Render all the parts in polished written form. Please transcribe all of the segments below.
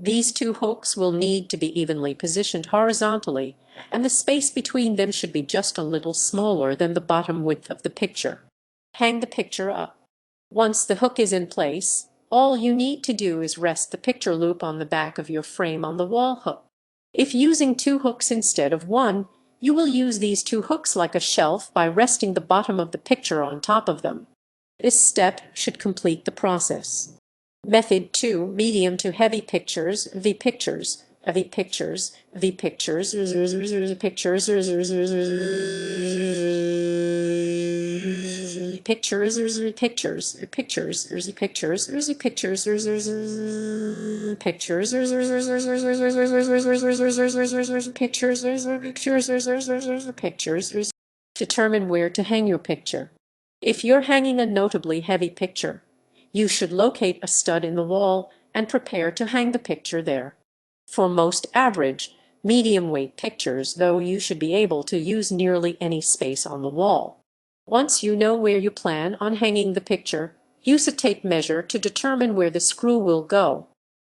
These two hooks will need to be evenly positioned horizontally, and the space between them should be just a little smaller than the bottom width of the picture. Hang the picture up. Once the hook is in place, all you need to do is rest the picture loop on the back of your frame on the wall hook. If using two hooks instead of one, you will use these two hooks like a shelf by resting the bottom of the picture on top of them. This step should complete the process. Method 2. Medium to heavy pictures, V pictures, V pictures, V pictures, pictures, pictures, pictures, pictures, pictures, pictures. Determine where to hang your picture. If you're hanging a notably heavy picture, you should locate a stud in the wall and prepare to hang the picture there. For most average, medium weight pictures, though, you should be able to use nearly any space on the wall. Once you know where you plan on hanging the picture, use a tape measure to determine where the screw will go.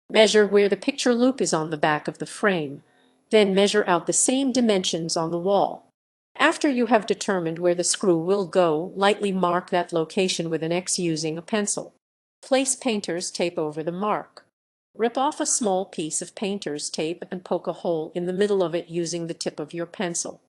Measure where the picture loop is on the back of the frame, then measure out the same dimensions on the wall. After you have determined where the screw will go, lightly mark that location with an X using a pencil. Place painter's tape over the mark. Rip off a small piece of painter's tape and poke a hole in the middle of it using the tip of your pencil.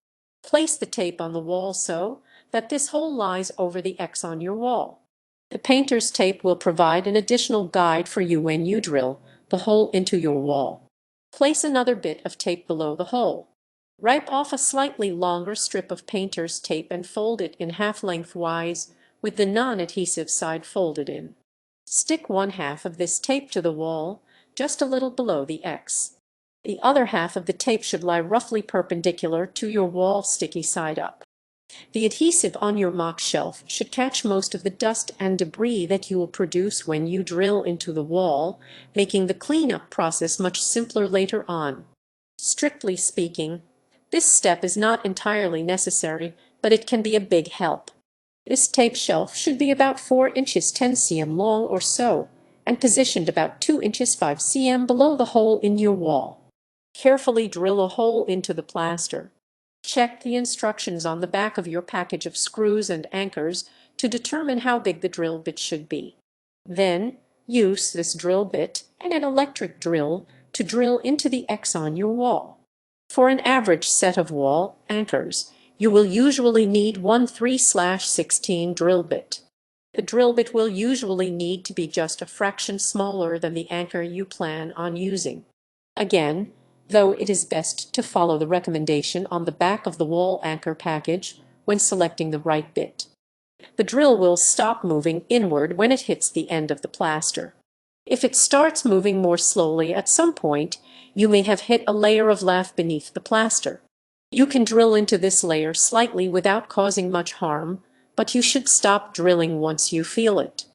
Place the tape on the wall so that this hole lies over the X on your wall. The painter's tape will provide an additional guide for you when you drill the hole into your wall. Place another bit of tape below the hole. Rip off a slightly longer strip of painter's tape and fold it in half lengthwise with the non-adhesive side folded in. Stick one half of this tape to the wall, just a little below the X. The other half of the tape should lie roughly perpendicular to your wall, sticky side up. The adhesive on your mock shelf should catch most of the dust and debris that you will produce when you drill into the wall, making the cleanup process much simpler later on. Strictly speaking, this step is not entirely necessary, but it can be a big help. This tape shelf should be about 4 inches 10 cm long or so, and positioned about 2 inches 5 cm below the hole in your wall. Carefully drill a hole into the plaster. Check the instructions on the back of your package of screws and anchors to determine how big the drill bit should be. Then, use this drill bit and an electric drill to drill into the X on your wall. For an average set of wall anchors, you will usually need one 3/16 drill bit. The drill bit will usually need to be just a fraction smaller than the anchor you plan on using. Again, though, it is best to follow the recommendation on the back of the wall anchor package when selecting the right bit. The drill will stop moving inward when it hits the end of the plaster. If it starts moving more slowly at some point, you may have hit a layer of lath beneath the plaster. You can drill into this layer slightly without causing much harm, but you should stop drilling once you feel it.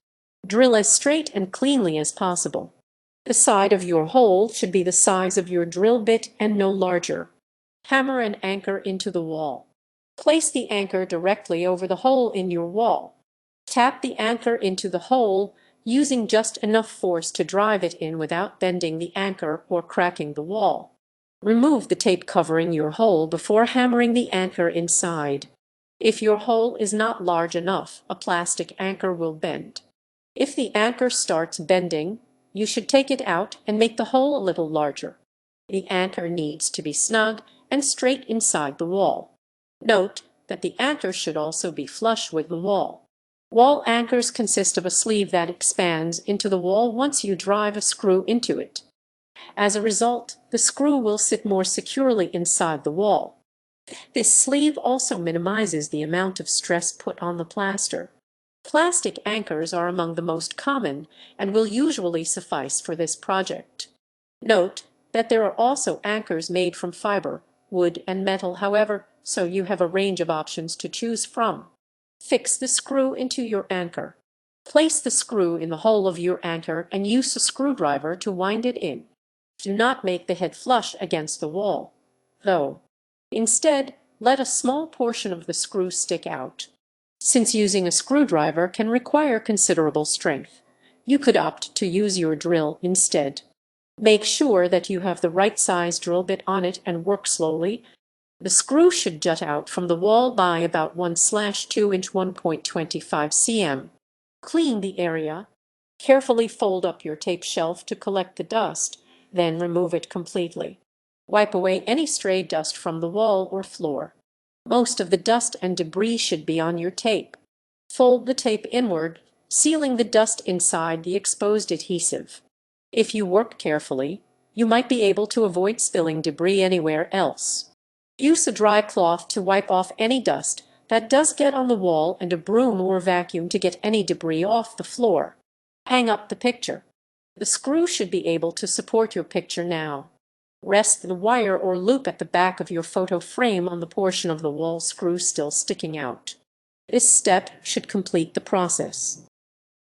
Drill as straight and cleanly as possible. The side of your hole should be the size of your drill bit and no larger. Hammer an anchor into the wall. Place the anchor directly over the hole in your wall. Tap the anchor into the hole, using just enough force to drive it in without bending the anchor or cracking the wall. Remove the tape covering your hole before hammering the anchor inside. If your hole is not large enough, a plastic anchor will bend. If the anchor starts bending, you should take it out and make the hole a little larger. The anchor needs to be snug and straight inside the wall. Note that the anchor should also be flush with the wall. Wall anchors consist of a sleeve that expands into the wall once you drive a screw into it. As a result, the screw will sit more securely inside the wall. This sleeve also minimizes the amount of stress put on the plaster. Plastic anchors are among the most common and will usually suffice for this project. Note that there are also anchors made from fiber, wood, and metal, however, so you have a range of options to choose from. Fix the screw into your anchor. Place the screw in the hole of your anchor and use a screwdriver to wind it in. Do not make the head flush against the wall, though. Instead, let a small portion of the screw stick out. Since using a screwdriver can require considerable strength, you could opt to use your drill instead. Make sure that you have the right size drill bit on it and work slowly. The screw should jut out from the wall by about 1/2 inch 1.25 cm. Clean the area. Carefully fold up your tape shelf to collect the dust, then remove it completely. Wipe away any stray dust from the wall or floor. Most of the dust and debris should be on your tape. Fold the tape inward, sealing the dust inside the exposed adhesive. If you work carefully, you might be able to avoid spilling debris anywhere else. Use a dry cloth to wipe off any dust that does get on the wall and a broom or vacuum to get any debris off the floor. Hang up the picture. The screw should be able to support your picture now. Rest the wire or loop at the back of your photo frame on the portion of the wall screw still sticking out. This step should complete the process.